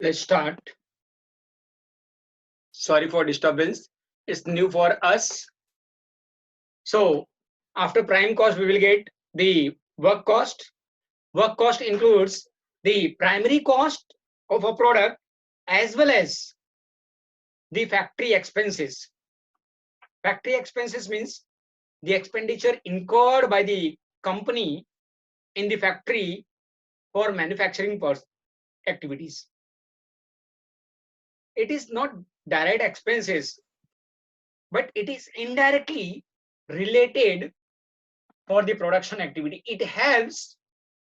let's start. Sorry for disturbance. It's new for us. So after prime cost, we will get the work cost. Work cost includes the primary cost of a product as well as the factory expenses. Factory expenses means the expenditure incurred by the company in the factory for manufacturing activities. It is not direct expenses, but it is indirectly related for the production activity. It helps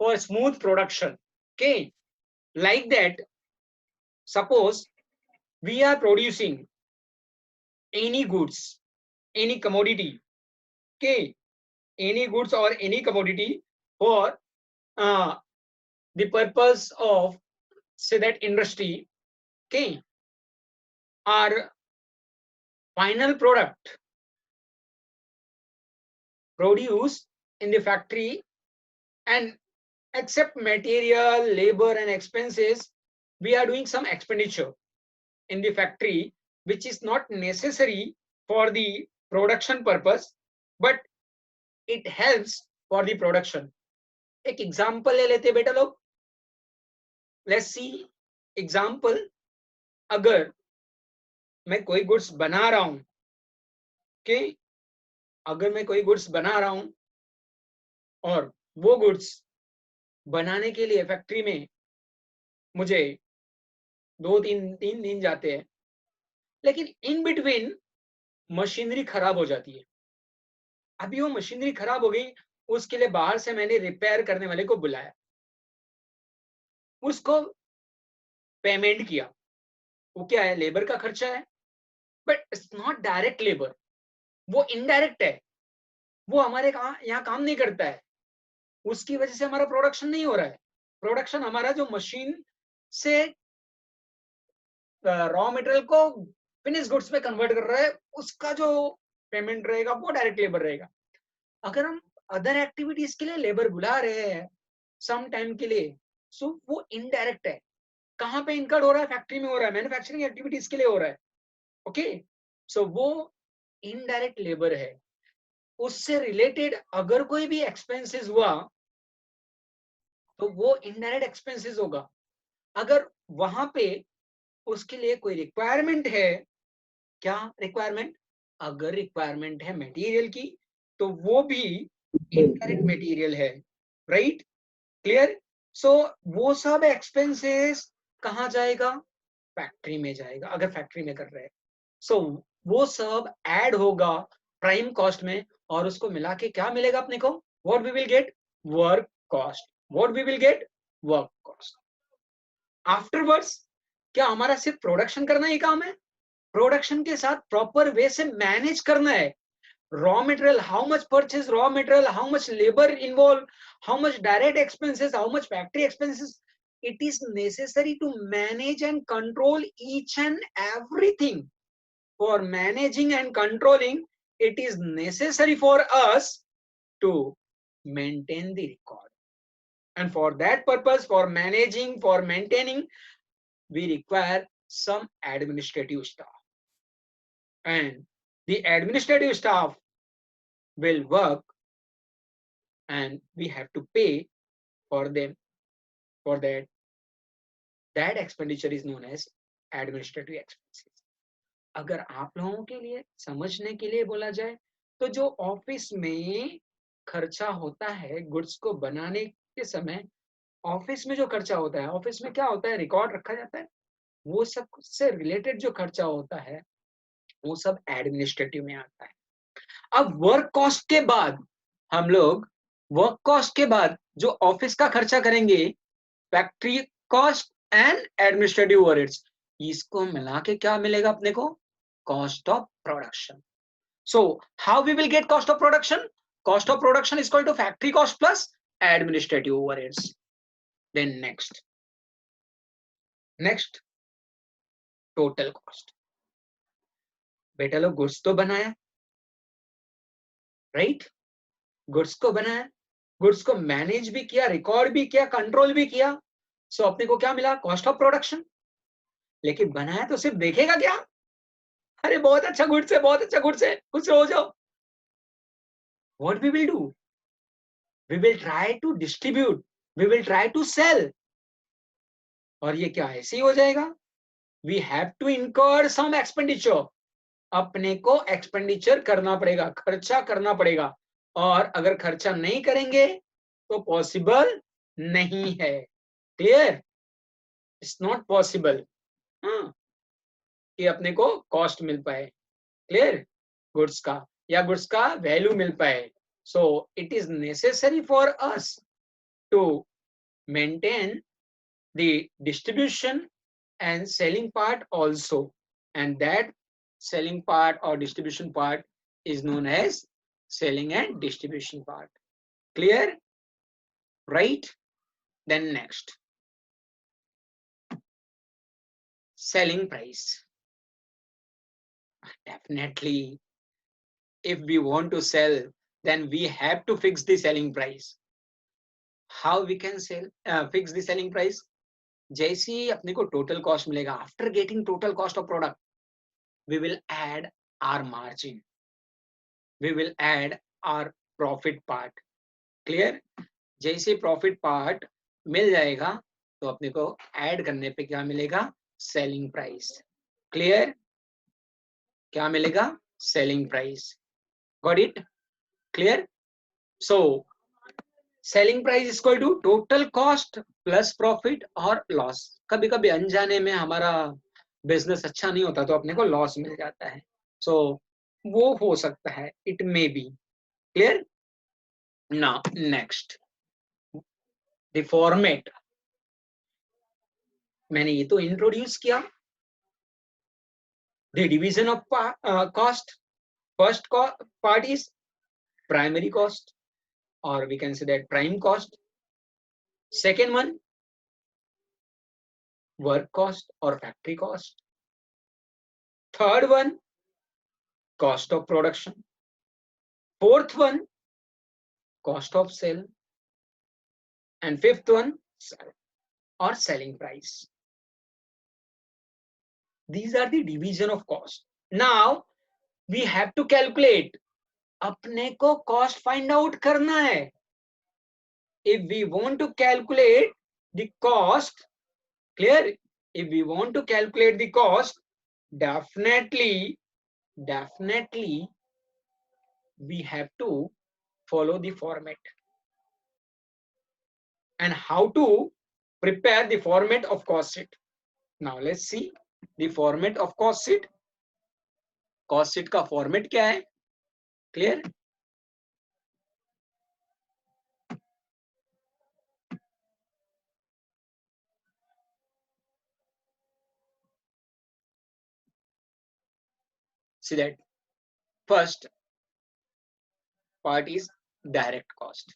for smooth production. Okay, like that, suppose we are producing any goods, any commodity, okay, any goods or any commodity for the purpose of, say, that industry, okay, our final product produced in the factory, and except material, labor and expenses, we are doing some expenditure in the factory which is not necessary for the production purpose, but it helps for the production. एक example ले लेते बेटा लोग. Let's see example. अगर मैं कोई goods बना रहा हूं, ओके, अगर मैं कोई गुड्स बना रहा हूं और वो गुड्स बनाने के लिए फैक्ट्री में मुझे 2-3 दिन जाते हैं, लेकिन इन बिटवीन मशीनरी खराब हो जाती है. अभी वो मशीनरी खराब हो गई, उसके लिए बाहर से मैंने रिपेयर करने वाले को बुलाया, उसको पेमेंट किया. वो क्या है? लेबर का खर्चा है, but it's not direct labour, वो इनडायरेक्ट है. वो हमारे यहाँ काम नहीं करता है, उसकी वजह से हमारा प्रोडक्शन नहीं हो रहा है. प्रोडक्शन हमारा जो मशीन से रॉ मटेरियल को फिनिश गुड्स में कन्वर्ट कर रहा है, उसका जो पेमेंट रहेगा वो डायरेक्ट लेबर रहेगा. अगर हम अदर एक्टिविटीज के लिए लेबर बुला रहे हैं सम टाइम के लिए, सो वो इनडायरेक्ट है. कहाँ पे इनकर्ड हो रहा है? फैक्ट्री में हो रहा है, मैन्युफैक्चरिंग एक्टिविटीज के लिए हो रहा है. ओके, सो वो इनडायरेक्ट लेबर है. उससे रिलेटेड अगर कोई भी एक्सपेंसेस हुआ तो वो इनडायरेक्ट एक्सपेंसेस होगा. अगर वहां पे उसके लिए कोई रिक्वायरमेंट है, क्या रिक्वायरमेंट? अगर रिक्वायरमेंट है मटेरियल की, तो वो भी इनडायरेक्ट मटेरियल है. राइट? क्लियर? सो वो सब एक्सपेंसेस कहाँ जाएगा? फैक्ट्री में जाएगा, अगर फैक्ट्री में कर रहे हैं. सो वो सब ऐड होगा प्राइम कॉस्ट में, और उसको मिला के क्या मिलेगा अपने को? What we will get? Work cost. What we will get? Work cost. Afterwards क्या हमारा सिर्फ प्रोडक्शन करना ही काम है? प्रोडक्शन के साथ प्रॉपर वे से मैनेज करना है. raw material, how much purchase raw material, how much labor involved, how much direct expenses, how much factory expenses. It is necessary to manage and control each and everything. For managing and controlling, it is necessary for us to maintain the record. And for that purpose, for managing, for maintaining, we require some administrative staff. And the administrative staff will work, and we have to pay for them. For that, that expenditure is known as administrative expenses. अगर आप लोगों के लिए समझने के लिए बोला जाए, तो जो ऑफिस में खर्चा होता है गुड्स को बनाने के समय, ऑफिस में जो खर्चा होता है, ऑफिस में क्या होता है? रिकॉर्ड रखा जाता है. वो सब से रिलेटेड जो खर्चा होता है वो सब एडमिनिस्ट्रेटिव में आता है. अब वर्क कॉस्ट के बाद हम लोग वर्क कॉस्ट के बाद जो ऑफिस का खर्चा करेंगे, factory cost and administrative overheads, इसको मिला के क्या मिलेगा अपने को? Cost of production. So how we will get cost of production? Cost of production is equal to factory cost plus administrative overheads. Then next total cost. बेटा लोग goods तो बनाया, राइट? गुड्स को बनाया, गुड्स को मैनेज भी किया, record भी किया, कंट्रोल भी किया. सो अपने को क्या मिला? Cost of production. लेकिन बनाया तो सिर्फ देखेगा क्या? अरे बहुत अच्छा गुड्स है, बहुत अच्छा गुड्स है, खुश हो जाओ। What we will do? We will try to distribute, we will try to sell. और ये क्या ऐसे ही हो जाएगा? वी हैव टू इनकर सम एक्सपेंडिचर। अपने को एक्सपेंडिचर करना पड़ेगा, खर्चा करना पड़ेगा। और अगर खर्चा नहीं करेंगे तो पॉसिबल नहीं है। क्लियर? इट्स नॉट पॉसिबल कि अपने को कॉस्ट मिल पाए। क्लियर? गुड्स का या गुड्स का वैल्यू मिल पाए। So it is necessary for us to maintain the distribution and selling part also, and that selling part or distribution part is known as selling and distribution part. Clear? Right? Then next, selling price. Definitely, if we want to sell, then we have to fix the selling price. How we can fix the selling price? जैसे ही अपने को total cost मिलेगा, after getting total cost of product, we will add our margin, we will add our profit part. Clear? जैसे profit part मिल जाएगा तो अपने को ऐड करने पे क्या मिलेगा? Selling price. क्लियर? क्या मिलेगा? Selling price. Got it? Clear? So selling price equal to total cost plus profit और लॉस। कभी कभी अनजाने में हमारा बिजनेस अच्छा नहीं होता तो अपने को लॉस मिल जाता है। सो वो हो सकता है, it may be. Clear? Now next, the format. मैंने ये तो इंट्रोड्यूस किया। The division of cost, first part is primary cost, or we can say that prime cost. Second one, work cost or factory cost. Third one, cost of production. Fourth one, cost of sale. And fifth one, or selling price. These are the division of cost. Now we have to calculate. अपने को cost find out करना है. If we want to calculate the cost, clear? If we want to calculate the cost, definitely we have to follow the format. And how to prepare the format of cost sheet. Now let's see the format of cost sheet. Cost sheet का format क्या है? Clear? See that first part is direct cost.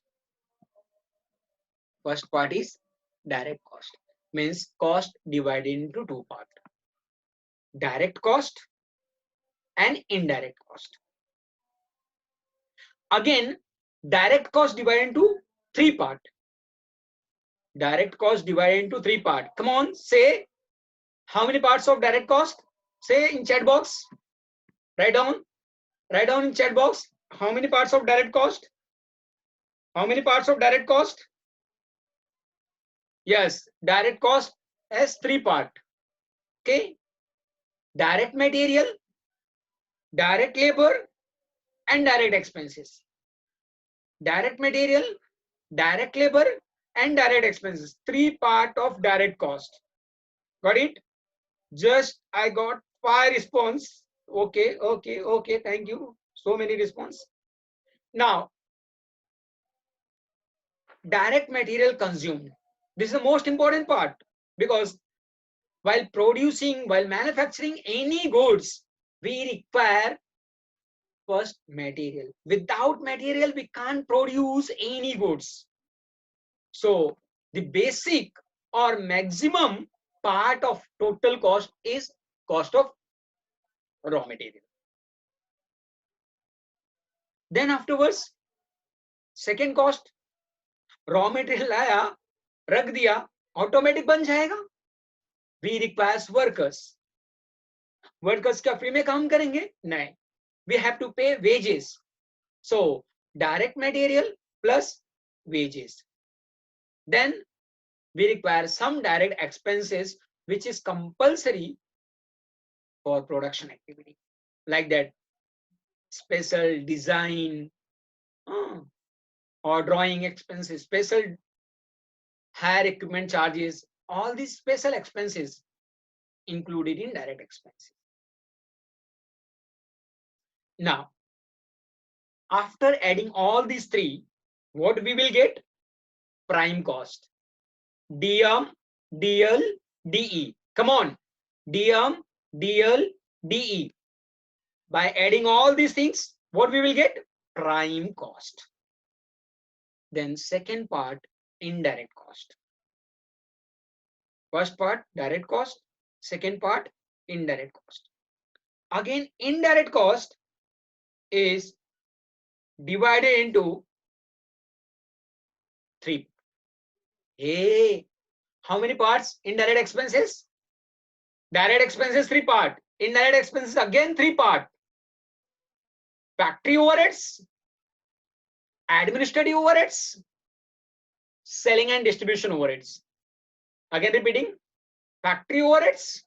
First part is direct cost, means cost divided into two parts: direct cost and indirect cost. Again, direct cost divided into three parts. Direct cost divided into three parts. Come on, say how many parts of direct cost? Say in chat box. Write down in chat box. How many parts of direct cost? How many parts of direct cost? Yes, direct cost has three parts. Okay, direct material, direct labor, and direct expenses. Direct material, direct labor, and direct expenses. Three part of direct cost. Got it? Just I got 5 response. Okay. Thank you. So many response. Now, direct material consumed. This is the most important part, because while manufacturing any goods, we require first material. Without material, we can't produce any goods. So the basic or maximum part of total cost is cost of raw material. Then afterwards, second cost, raw material लाया, रख दिया, automatic बन जाएगा. We requires workers, workers क्या free में काम करेंगे? नहीं, वी हैव टू पे wages. So direct material plus wages. Then we require some direct expenses which is compulsory for production activity, like that special design or drawing expenses, special hire equipment charges, all these special expenses included in direct expenses. Now, after adding all these three, what we will get? Prime cost. DM, DL, DE. Come on. DM, DL, DE. By adding all these things, what we will get? Prime cost. Then second part, indirect cost. First part, direct cost. Second part, indirect cost. Again, indirect cost is divided into three. Hey, how many parts? Indirect expenses. Direct expenses, 3 part. Indirect expenses, again 3 part. Factory overheads, administrative overheads, selling and distribution overheads. Again repeating, factory overheads,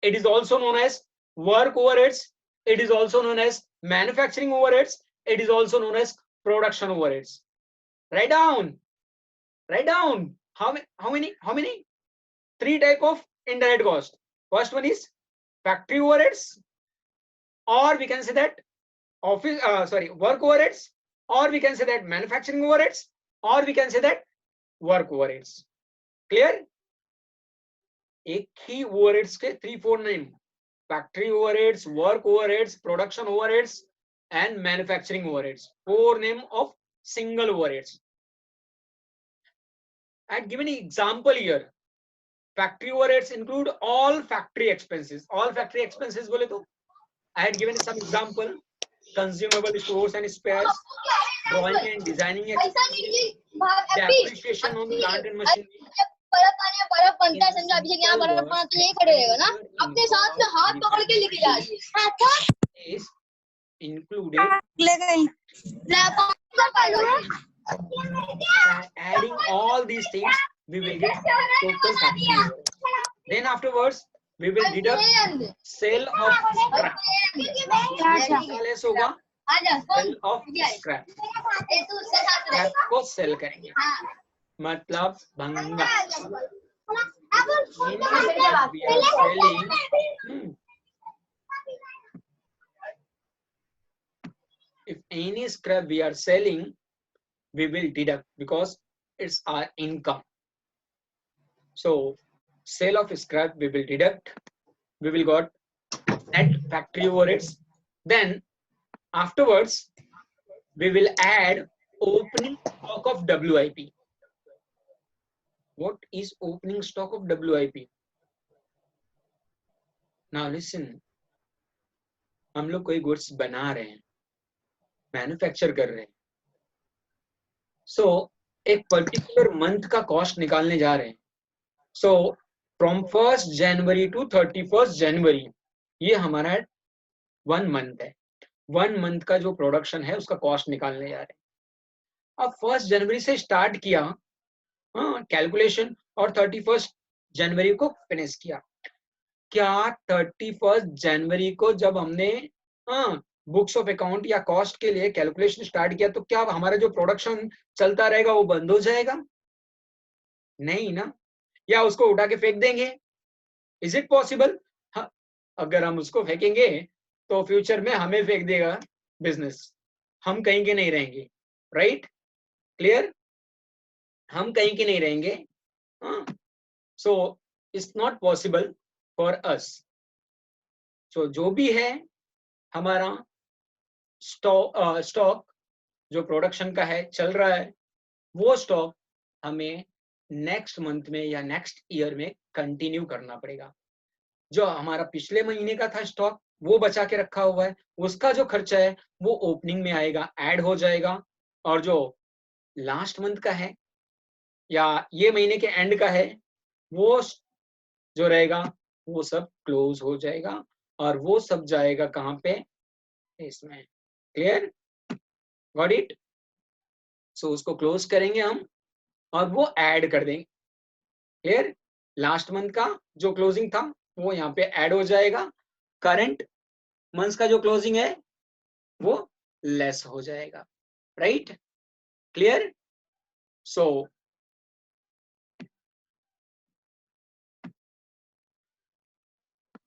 it is also known as work overheads, it is also known as manufacturing overheads, it is also known as production overheads. Write down. How many? 3 type of indirect cost. First one is factory overheads, or we can say that work overheads, or we can say that manufacturing overheads, or we can say that work overheads. Clear? एक ही overheads के 3-4 name: factory overheads, work overheads, production overheads, and manufacturing overheads. 4 name of single overheads. I had given an example here. Factory overheads include all factory expenses. All factory expenses बोले तो I had given some example: consumable stores and spares, drawing and designing expenses, depreciation on plant and machinery. बर्फ बनता है, समझो अभिषेक यहाँ बर्फ बना तो यही खड़े रहेगा ना, अपने साथ में हाथ पकड़ के लेके जाइए. Is included. Adding all these things, we will get total factory overhead. Then afterwards, we will deduct sale of scrap. Less होगा sale of scrap. Scrap को sell करेंगे, मतलब भंगा. We are selling. If any scrap we are selling, we will deduct because it's our income. So sale of scrap we will deduct. We will got net factory overheads. Then afterwards we will add opening stock of WIP. What is opening stock of WIP? Now listen, हम लोग कोई goods बना रहे हैं, manufacture कर रहे हैं. सो एक पर्टिकुलर मंथ का कॉस्ट निकालने जा रहे हैं. So from 1st January to 31st जनवरी, ये हमारा 1 मंथ है. 1 मंथ का जो प्रोडक्शन है उसका कॉस्ट निकालने जा रहे हैं. अब 1st जनवरी से स्टार्ट किया कैलकुलेशन और 31st जनवरी को फिनिश किया. क्या 31st जनवरी को जब हमने बुक्स ऑफ अकाउंट या कॉस्ट के लिए कैलकुलेशन स्टार्ट किया तो क्या हमारा जो प्रोडक्शन चलता रहेगा वो बंद हो जाएगा? नहीं ना. या उसको उठा के फेंक देंगे? Is it possible? हाँ, अगर हम उसको फेंकेंगे तो फ्यूचर में हमें फेंक देगा बिजनेस, हम कहीं के नहीं रहेंगे. राइट? क्लियर? हम कहीं के नहीं रहेंगे. So it's not possible for us. So जो भी है हमारा स्टॉक जो प्रोडक्शन का है चल रहा है, वो स्टॉक हमें नेक्स्ट मंथ में या नेक्स्ट ईयर में कंटिन्यू करना पड़ेगा. जो हमारा पिछले महीने का था स्टॉक वो बचा के रखा हुआ है, उसका जो खर्चा है वो ओपनिंग में आएगा, ऐड हो जाएगा. और जो लास्ट मंथ का है या ये महीने के एंड का है वो जो रहेगा वो सब क्लोज हो जाएगा और वो सब जाएगा कहाँ पे, इसमें। Clear, got it. सो उसको क्लोज करेंगे हम और वो ऐड कर देंगे। क्लियर, लास्ट मंथ का जो क्लोजिंग था वो यहाँ पे ऐड हो जाएगा, करंट मंथ का जो क्लोजिंग है वो लेस हो जाएगा, right. Clear. So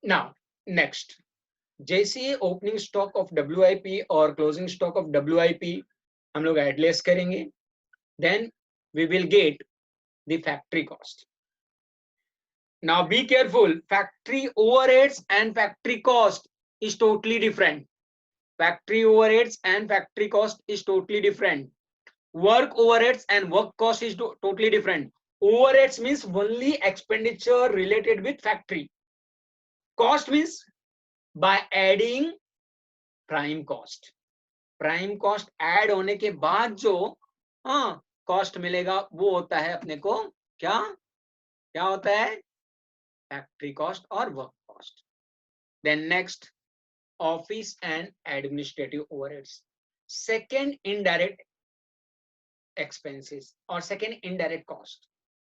now next, जैसे ओपनिंग स्टॉक ऑफ WIP और क्लोजिंग स्टॉक ऑफ WIP हम लोग एडलेस करेंगे, then we will get the factory cost. Now be careful, factory overheads and factory cost is totally different. Factory overheads and factory cost is totally different. Work overheads and work cost is totally different. Overheads means only expenditure related with factory. Cost means by adding prime cost. Prime cost add होने के बाद जो cost मिलेगा वो होता है अपने को, क्या क्या होता है, फैक्ट्री कॉस्ट और work cost. Then next, office and administrative overheads, second indirect expenses or second indirect cost,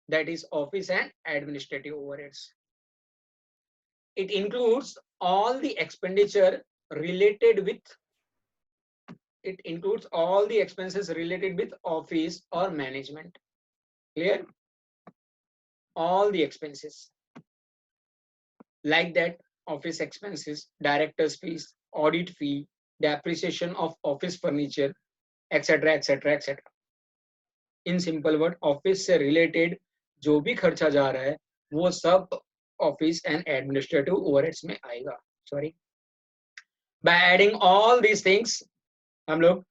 that is office and administrative overheads. It includes all the expenditure related with, it includes all the expenses related with office or management. Clear, all the expenses like that, office expenses, directors fees, audit fee, depreciation of office furniture, etc etc etc. In simple word, office से related जो भी खर्चा जा रहा है वो सब office and administrative overheads में आएगा। Sorry, by adding all these things हम लोग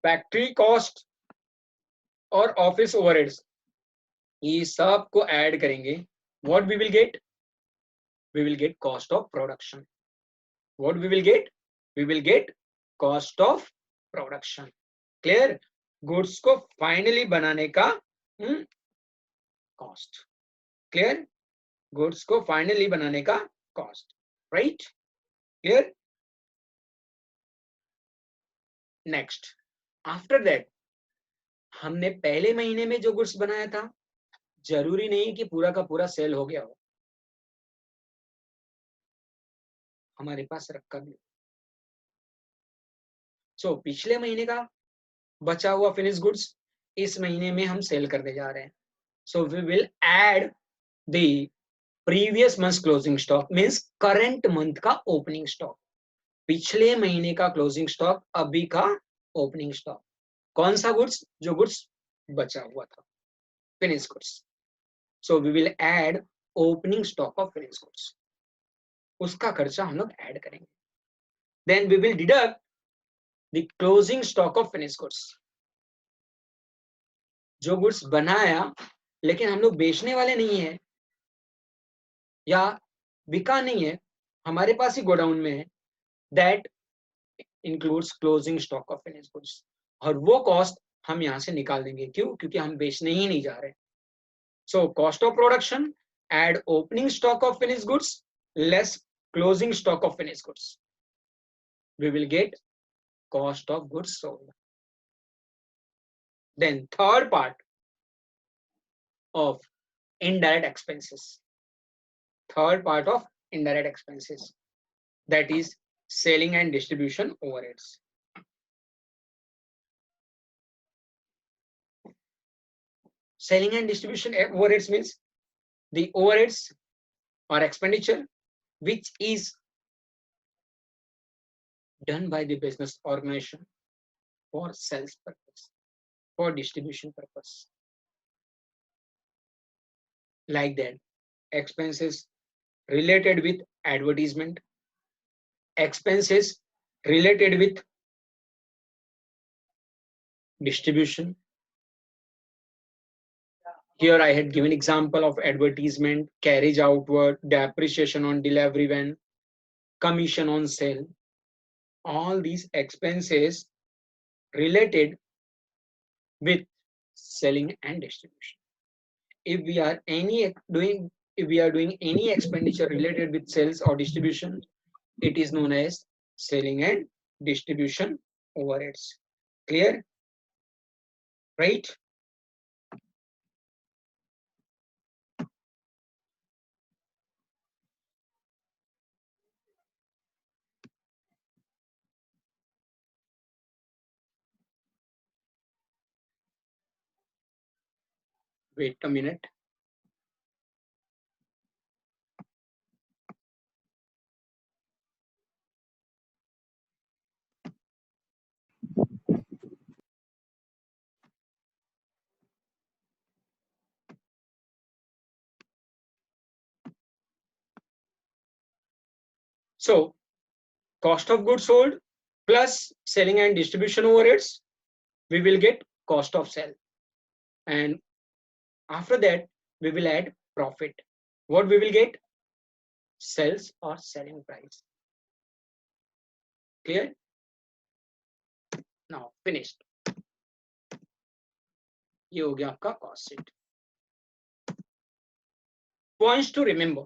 फैक्ट्री कॉस्ट और ऑफिस ओवरहेड्स ये सब को ऐड करेंगे, what we will get, we will get cost of production. What we will get, we will get cost of production. Clear, goods को finally बनाने का कॉस्ट। क्लियर, गुड्स को finally बनाने का cost, right. Clear. Next, after that हमने पहले महीने में जो गुड्स बनाया था जरूरी नहीं कि पूरा का पूरा सेल हो गया हो, हमारे पास रखा भी। सो पिछले महीने का बचा हुआ फिनिश गुड्स इस महीने में हम सेल करने जा रहे हैं। So we will add the previous month closing stock, means current month का ओपनिंग स्टॉक, पिछले महीने का क्लोजिंग स्टॉक, अभी का ओपनिंग स्टॉक। कौन सा गुड्स, जो गुड्स बचा हुआ था, finish goods. So we will add opening stock of finish goods, उसका खर्चा हम लोग ऐड करेंगे। Then we will deduct the closing stock of finish goods, जो गुड्स बनाया लेकिन हम लोग बेचने वाले नहीं है या बिका नहीं है, हमारे पास ही गोडाउन में है, that includes closing stock of finish goods. और वो कॉस्ट हम यहाँ से निकाल देंगे, क्यों, क्योंकि हम बेचने ही नहीं जा रहे। So cost of production add opening stock of finish goods less closing stock of finish goods, we will get cost of goods sold. Then third part of indirect expenses, third part of indirect expenses, that is selling and distribution overheads. Selling and distribution overheads means the overheads or expenditure which is done by the business organization for sales purpose, for distribution purpose. Like that, expenses related with advertisement, expenses related with distribution. Here I had given example of advertisement, carriage outward, depreciation on delivery van, commission on sale. All these expenses related with selling and distribution. If we are doing if we are doing any expenditure related with sales or distribution, it is known as selling and distribution overheads. Clear? Right? Wait a minute. So, cost of goods sold plus selling and distribution overheads, we will get cost of sale. And after that, we will add profit. What we will get? Sales or selling price. Clear? Now, finished. ये हो गया आपका cost sheet. Points to remember.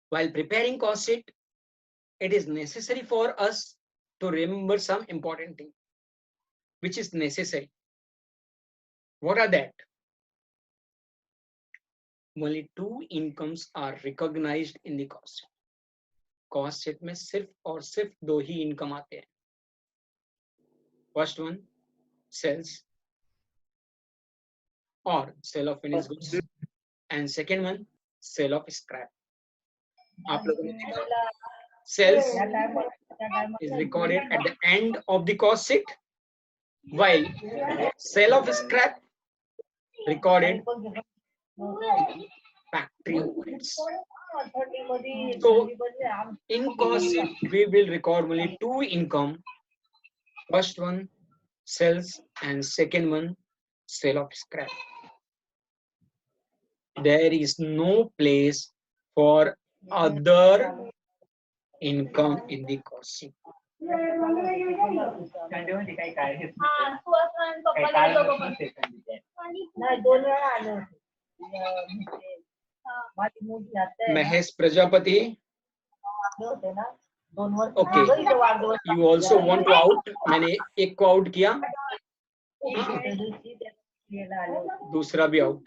While preparing cost sheet, it is necessary for us to remember some important thing, which is necessary. What are that? Only two incomes are recognized in the cost sheet. Cost sheet में सिर्फ और सिर्फ दो ही income आते हैं. First one, sales or sale of finished goods, and second one, sale of scrap. आप लोगों ने देखा, sales is recorded at the end of the cost sheet, while sale of scrap recorded factory overheads. So in cost sheet, we will record only two income. First one, sales, and second one, sale of scrap. There is no place for other income in the cost sheet. Mahesh Prajapati. Okay. You also want to out? मैंने एक को out किया, दूसरा भी out.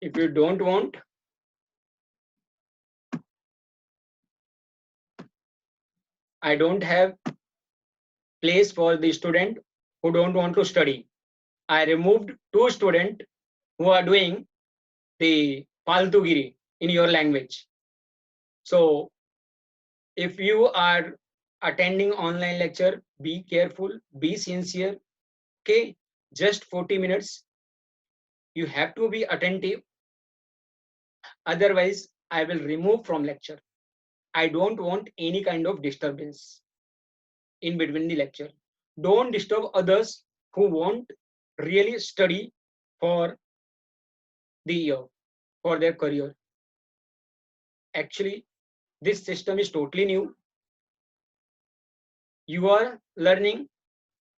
If you don't want, I don't have place for the student who don't want to study. I removed two students who are doing the Paltugiri in your language. So if you are attending online lecture, be careful, be sincere. Okay, just 40 minutes. You have to be attentive. Otherwise, I will remove from lecture. I don't want any kind of disturbance in between the lecture. Don't disturb others who won't really study for the year, for their career. Actually, this system is totally new. You are learning,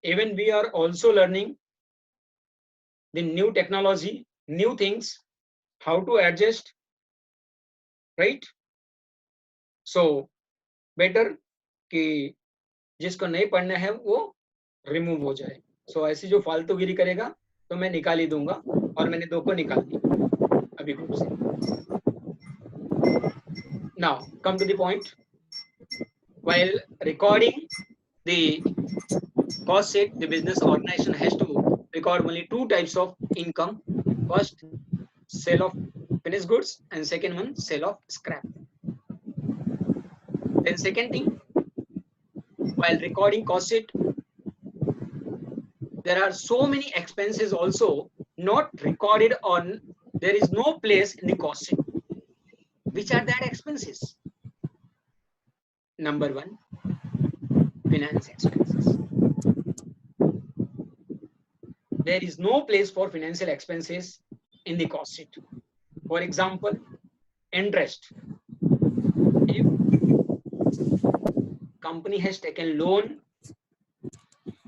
even we are also learning the new technology, new things, how to adjust, right? So better कि जिसको नहीं पढ़ना है वो remove हो जाए. So ऐसी जो फालतूगिरी करेगा तो मैं निकाल ही दूंगा, और मैंने दो को निकाल दिया अभी ग्रुप से. Now come to the point. While recording the cost sheet, the business organization has to record only two types of income. First, sale of finished goods, and second one, sale of scrap. Then second thing, while recording cost sheet, there are so many expenses also not recorded on, there is no place in the cost sheet. Which are that expenses? Number one, finance expenses. There is no place for financial expenses in the cost sheet. For example, interest. If company has taken loan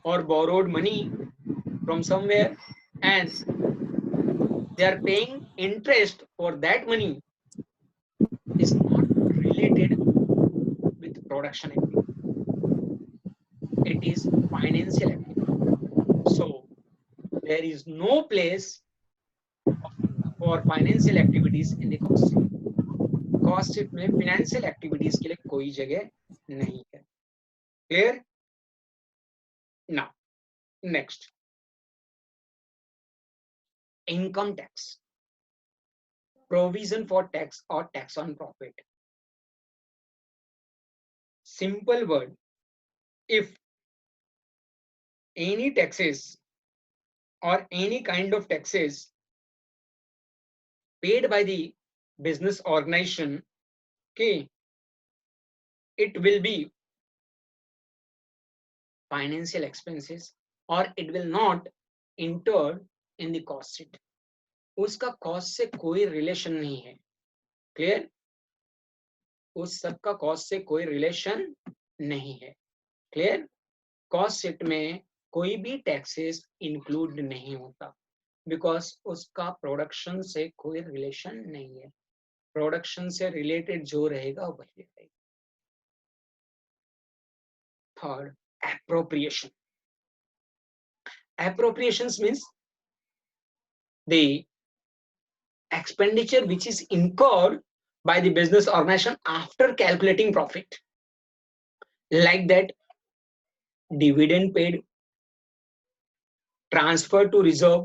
or borrowed money from somewhere and they are paying interest for that money, is not related with production activity. It is financial activity. So there is no place for financial activities in the cost sheet. Cost sheet में financial activities के लिए कोई जगह नहीं है. Clear? Now next, income tax, provision for tax और tax on profit. Simple word, if any taxes or any kind of taxes paid by the business organization, okay, it will be financial expenses or it will not enter in the cost sheet. उसका cost से कोई relation नहीं है. Clear? उस सब का cost से कोई रिलेशन नहीं है. क्लियर? कॉस्ट शीट में कोई भी टैक्सेस इंक्लूड नहीं होता बिकॉज उसका प्रोडक्शन से कोई रिलेशन नहीं है. प्रोडक्शन से रिलेटेड जो रहेगा वही रहेगा. Third, appropriation. Appropriations means the expenditure which is incurred by the business organization after calculating profit, like that dividend paid, transfer to reserve,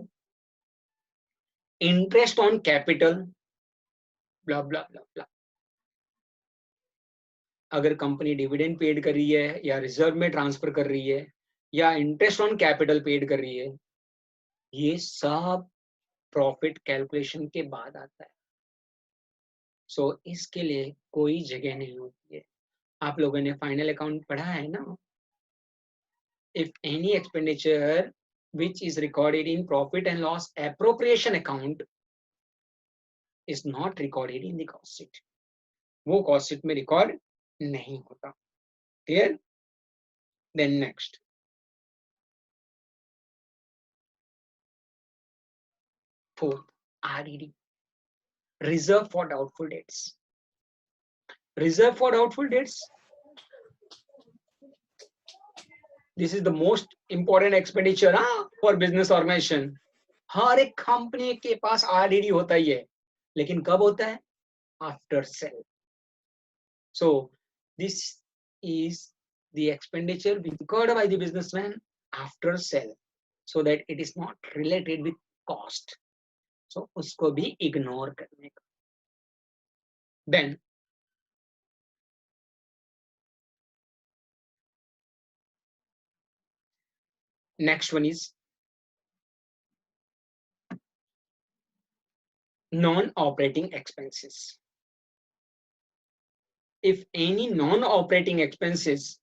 interest on capital, blah blah blah blah. अगर company dividend paid कर रही है या reserve में transfer कर रही है या इंटरेस्ट ऑन कैपिटल पेड कर रही है, ये सब प्रॉफिट कैलकुलेशन के बाद आता है. सो इसके लिए कोई जगह नहीं होती है. आप लोगों ने फाइनल अकाउंट पढ़ा है ना? If any expenditure which is recorded in profit and loss appropriation account is not recorded in the cost sheet. वो cost sheet में record नहीं होता. Clear? Then next, fourth, RDD, reserve for doubtful debts. Reserve for doubtful debts, this is the most important expenditure for business organization. हर एक company के पास RDD होता ही है, लेकिन कब होता है? After sale. So this is the expenditure incurred by the businessman after sale, so that it is not related with cost. So उसको भी ignore करने का. Then next one is non-operating expenses. If any non-operating expenses,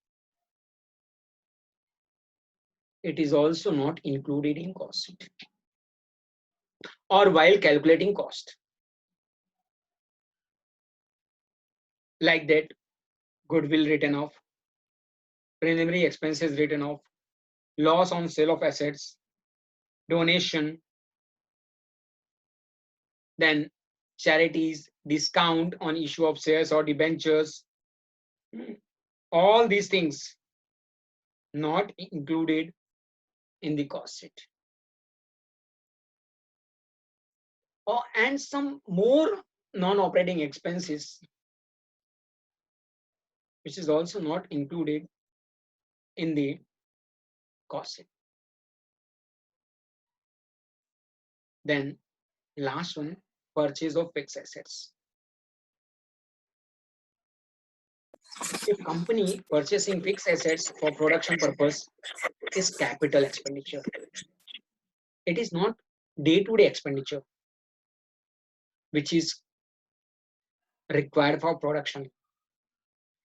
it is also not included in cost sheet or while calculating cost. Like that, goodwill written off, preliminary expenses written off, loss on sale of assets, donation, then charities, discount on issue of shares or debentures, all these things not included in the cost sheet. Oh, and some more non-operating expenses which is also not included in the cost sheet. Then last one, purchase of fixed assets. If company purchasing fixed assets for production purpose is capital expenditure, it is not day-to-day expenditure which is required for production.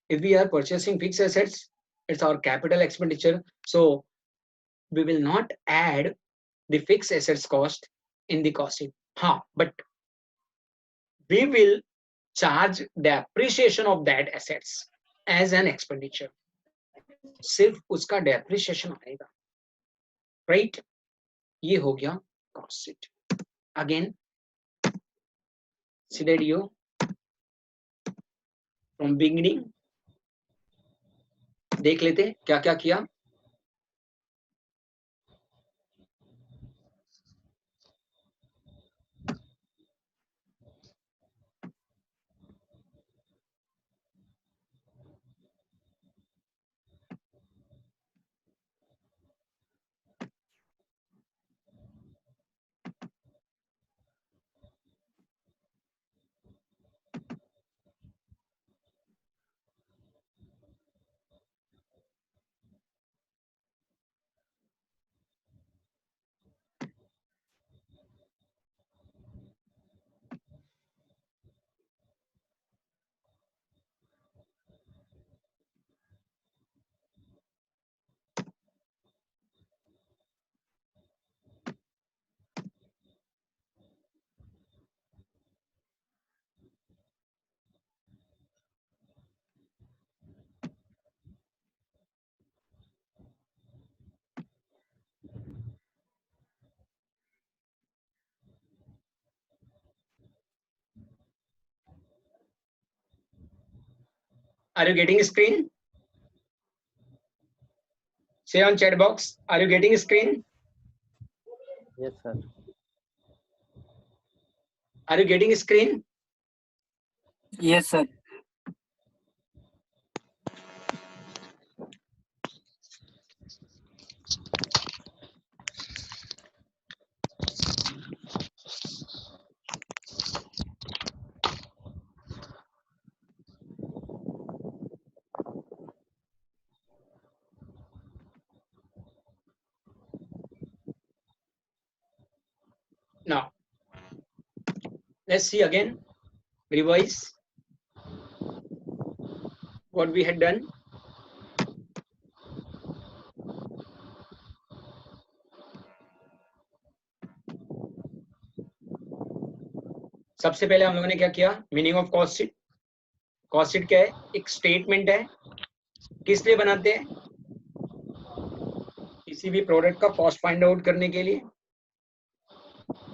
If we are purchasing fixed assets, it's our capital expenditure, so we will not add the fixed assets cost in the cost sheet. But we will charge depreciation of that assets as an expenditure. सिर्फ उसका depreciation आएगा, right? ये हो गया cost sheet. Again, scenario from beginning देख लेते क्या क्या किया. Are you getting screen? Say on chat box, are you getting screen? Yes, sir. Are you getting screen? Yes, sir. Now, let's see again, revise what we had done. सबसे पहले हम लोगों ने क्या किया, meaning of cost sheet. Cost sheet क्या है, एक स्टेटमेंट है. किस लिए बनाते हैं, किसी भी प्रोडक्ट का कॉस्ट फाइंड आउट करने के लिए.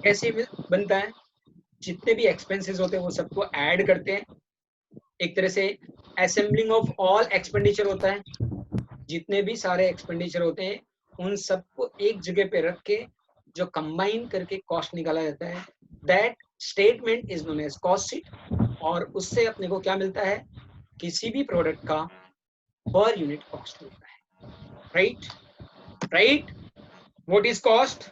कैसे बनता है, जितने भी एक्सपेंसेस होते हैं वो सबको ऐड करते हैं. एक तरह से असेंबलिंग ऑफ ऑल एक्सपेंडिचर होता है. जितने भी सारे एक्सपेंडिचर होते हैं उन सबको एक जगह पे रख के जो कंबाइन करके कॉस्ट निकाला जाता है, that statement is known as cost sheet. और उससे अपने को क्या मिलता है, किसी भी प्रोडक्ट का पर यूनिट कॉस्ट मिलता है. Right right. What is cost,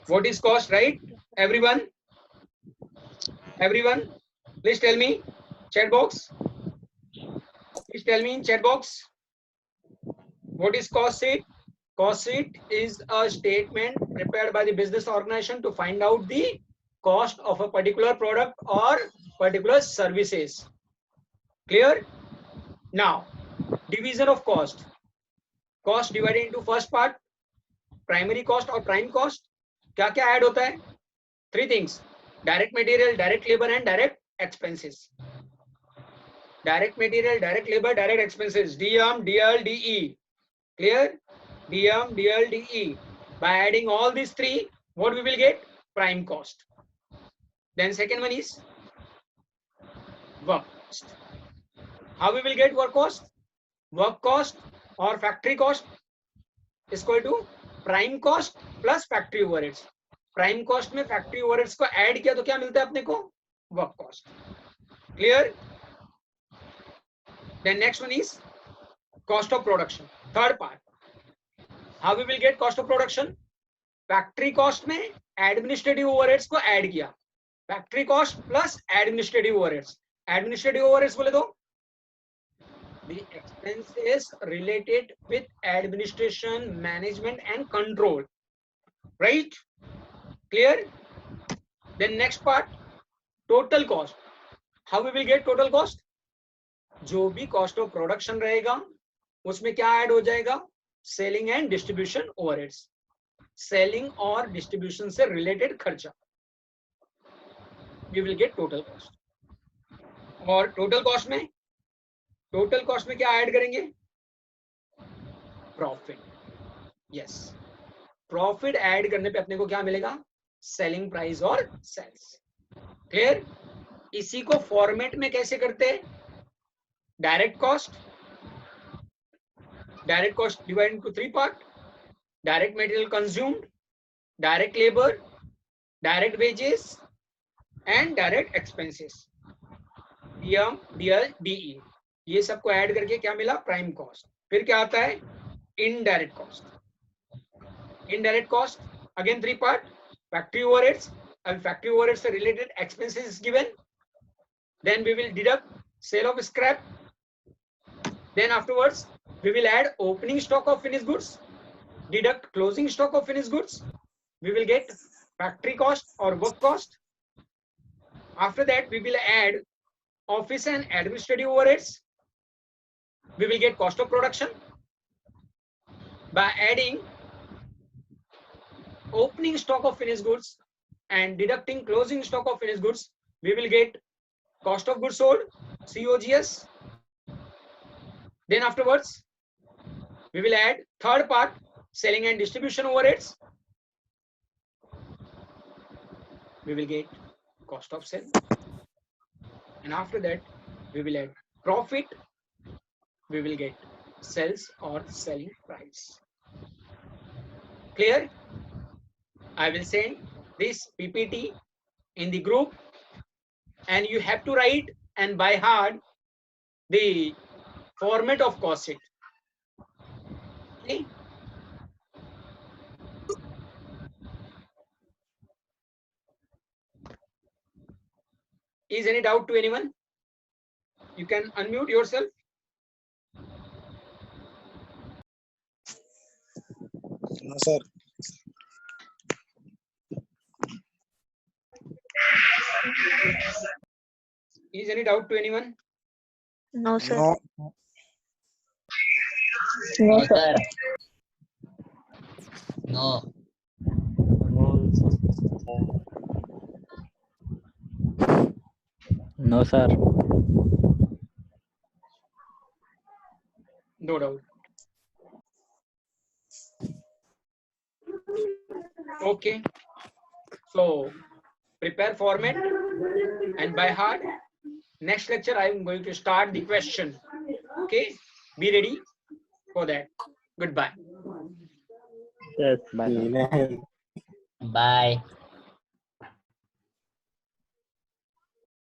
what is cost, right? Everyone, everyone, please tell me, chat box, please tell me in chat box, what is cost sheet? Cost sheet is a statement prepared by the business organization to find out the cost of a particular product or particular services. Clear? Now, division of cost. Cost divided into first part, primary cost or prime cost. क्या क्या add होता है, three things: direct material, direct labor and direct expenses. Direct material, direct labor, direct expenses, DM, DL, DE. Clear? DM, DL, DE. By adding all these three, what we will get? Prime cost. Then second one is work cost. How we will get work cost? Work cost or factory cost is equal to prime cost plus factory overheads. Prime cost में factory overheads को add किया तो क्या मिलता है अपने को, work cost. Clear? Then next one is cost of production, third part. How we will get cost of production? Factory cost में एडमिनिस्ट्रेटिव ओवरहेड्स को ऐड किया, factory cost plus administrative overheads. Administrative overheads बोले तो the expenses related with administration, management and control. Right? Clear? Then next part, total cost. How we will get total cost? जो भी cost of production रहेगा उसमें क्या add हो जाएगा, selling and distribution overheads. Selling और डिस्ट्रीब्यूशन से related खर्चा, we will get total cost. और टोटल कॉस्ट में क्या ऐड करेंगे? प्रॉफिट. यस, प्रॉफिट ऐड करने पे अपने को क्या मिलेगा? सेलिंग प्राइस और सेल्स. क्लियर? इसी को फॉर्मेट में कैसे करते हैं? Direct cost divide into 3 part. Direct material consumed, direct labour, direct wages and direct expenses. DM, DL, DE, ये सबको ऐड करके क्या मिला? Prime cost. फिर क्या आता है? Indirect cost. Indirect cost again 3 part. Factory overheads. अब फैक्ट्री ओवरहेड्स से related expenses is given. Then we will deduct sale of scrap. Then afterwards we will add opening stock of finished goods, deduct closing stock of finished goods. We will get factory cost or work cost. After that we will add office and administrative overheads. We will get cost of production. By adding opening stock of finished goods and deducting closing stock of finished goods, we will get cost of goods sold, COGS. Then afterwards we will add third part, selling and distribution overheads. We will get cost of sale. And after that we will add profit. We will get sales or selling price. Clear? I will send this PPT in the group and you have to write and by heart the format of cost sheet. Okay? Is any doubt to anyone? You can unmute yourself. No, sir. Is any doubt to anyone? No, sir. No. No, sir. No. No, sir. No doubt. Okay. So prepare format and by heart. Next lecture I am going to start the question. Okay. Be ready for that. Goodbye. Yes, bye. Bye.